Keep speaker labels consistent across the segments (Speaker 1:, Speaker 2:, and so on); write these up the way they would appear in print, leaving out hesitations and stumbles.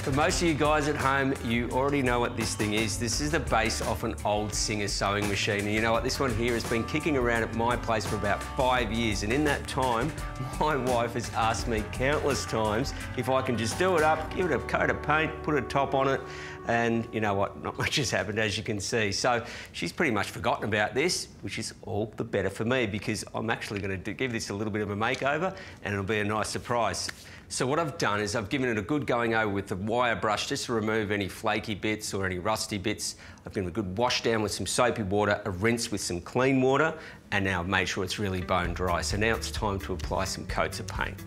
Speaker 1: For most of you guys at home, you already know what this thing is. This is the base off an old Singer sewing machine. And you know what, this one here has been kicking around at my place for about 5 years. And in that time, my wife has asked me countless times if I can just do it up, give it a coat of paint, put a top on it. And you know what, not much has happened, as you can see. So she's pretty much forgotten about this, which is all the better for me because I'm actually going to give this a little bit of a makeover and it'll be a nice surprise. So what I've done is I've given it a good going over with the wire brush just to remove any flaky bits or any rusty bits. I've given it a good wash down with some soapy water, a rinse with some clean water, and now I've made sure it's really bone dry. So now it's time to apply some coats of paint.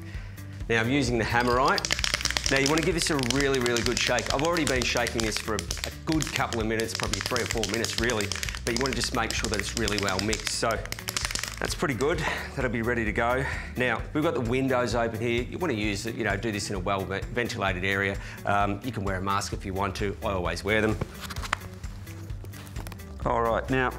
Speaker 1: Now I'm using the Hammerite. Now you want to give this a really, really good shake. I've already been shaking this for a good couple of minutes, probably 3 or 4 minutes really, but you want to just make sure that it's really well mixed. So that's pretty good. That'll be ready to go. Now, we've got the windows open here. You want to use it, do this in a well-ventilated area. You can wear a mask if you want to. I always wear them. All right, now,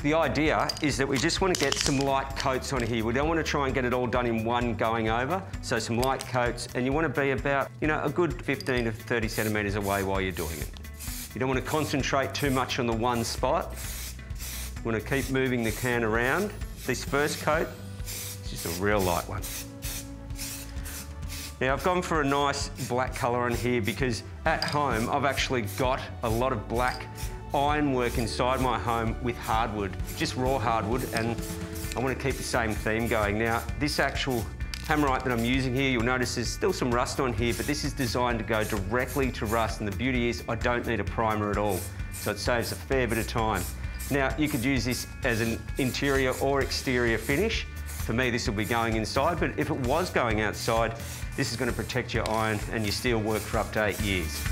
Speaker 1: the idea is that we just want to get some light coats on here. We don't want to try and get it all done in one going over. So some light coats, and you want to be about, a good 15 to 30 centimetres away while you're doing it. You don't want to concentrate too much on the one spot. You want to keep moving the can around. This first coat is just a real light one. Now I've gone for a nice black colour on here because at home I've actually got a lot of black ironwork inside my home with hardwood, just raw hardwood, and I want to keep the same theme going. Now this actual Hammerite that I'm using here, you'll notice there's still some rust on here, but this is designed to go directly to rust, and the beauty is I don't need a primer at all, so it saves a fair bit of time. Now, you could use this as an interior or exterior finish. For me, this will be going inside, but if it was going outside, this is going to protect your iron and your steel work for up to 8 years.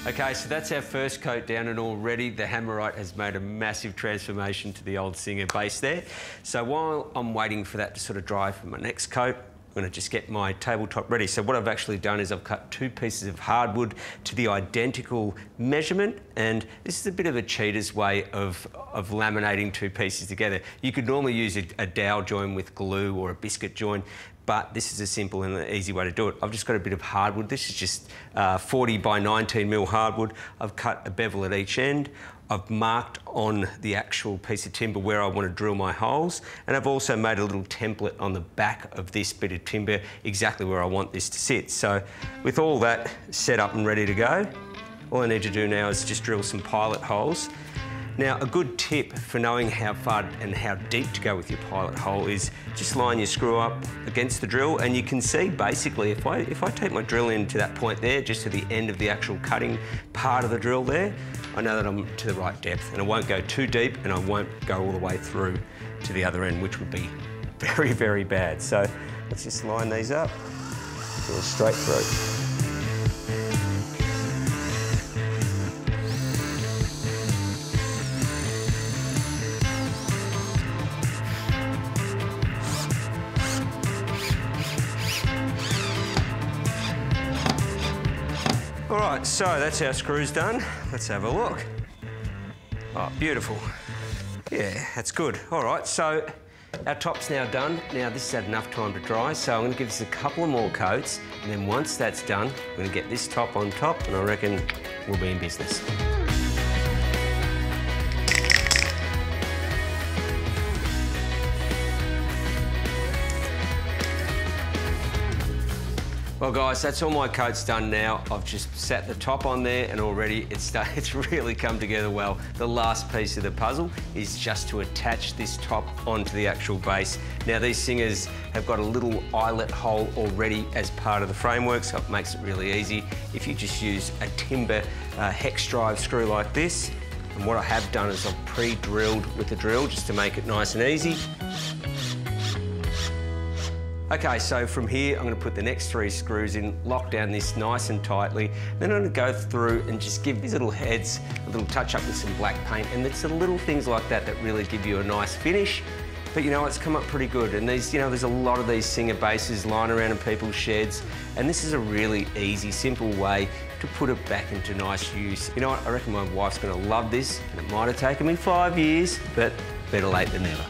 Speaker 1: Okay, so that's our first coat down, and already the Hammerite has made a massive transformation to the old Singer base there. So while I'm waiting for that to sort of dry for my next coat, I'm going to just get my tabletop ready. So what I've actually done is I've cut 2 pieces of hardwood to the identical measurement, and this is a bit of a cheater's way of laminating 2 pieces together. You could normally use a dowel join with glue or a biscuit join, but this is a simple and an easy way to do it. I've just got a bit of hardwood. This is just 40 by 19 mil hardwood. I've cut a bevel at each end. I've marked on the actual piece of timber where I want to drill my holes, and I've also made a little template on the back of this bit of timber exactly where I want this to sit. So with all that set up and ready to go, all I need to do now is just drill some pilot holes. Now, a good tip for knowing how far and how deep to go with your pilot hole is just line your screw up against the drill, and you can see basically if I take my drill in to that point there, just to the end of the actual cutting part of the drill there, I know that I'm to the right depth, and I won't go too deep and I won't go all the way through to the other end, which would be very, very bad. So let's just line these up, go straight through. All right, so that's our screws done. Let's have a look. Oh, beautiful. Yeah, that's good. All right, so our top's now done. Now this has had enough time to dry, so I'm going to give this a couple of more coats, and then once that's done, I'm going to get this top on top, and I reckon we'll be in business. Well guys, that's all my coats done now. I've just sat the top on there and already it's really come together well. The last piece of the puzzle is just to attach this top onto the actual base. Now these Singers have got a little eyelet hole already as part of the framework, so it makes it really easy. If you just use a timber hex drive screw like this, and what I have done is I've pre-drilled with the drill just to make it nice and easy. Okay, so from here, I'm going to put the next 3 screws in, lock down this nice and tightly. Then I'm going to go through and just give these little heads a little touch up with some black paint. And it's the little things like that that really give you a nice finish. But it's come up pretty good. And these, there's a lot of these Singer bases lying around in people's sheds. And this is a really easy, simple way to put it back into nice use. You know what, I reckon my wife's going to love this. And it might have taken me 5 years, but better late than never.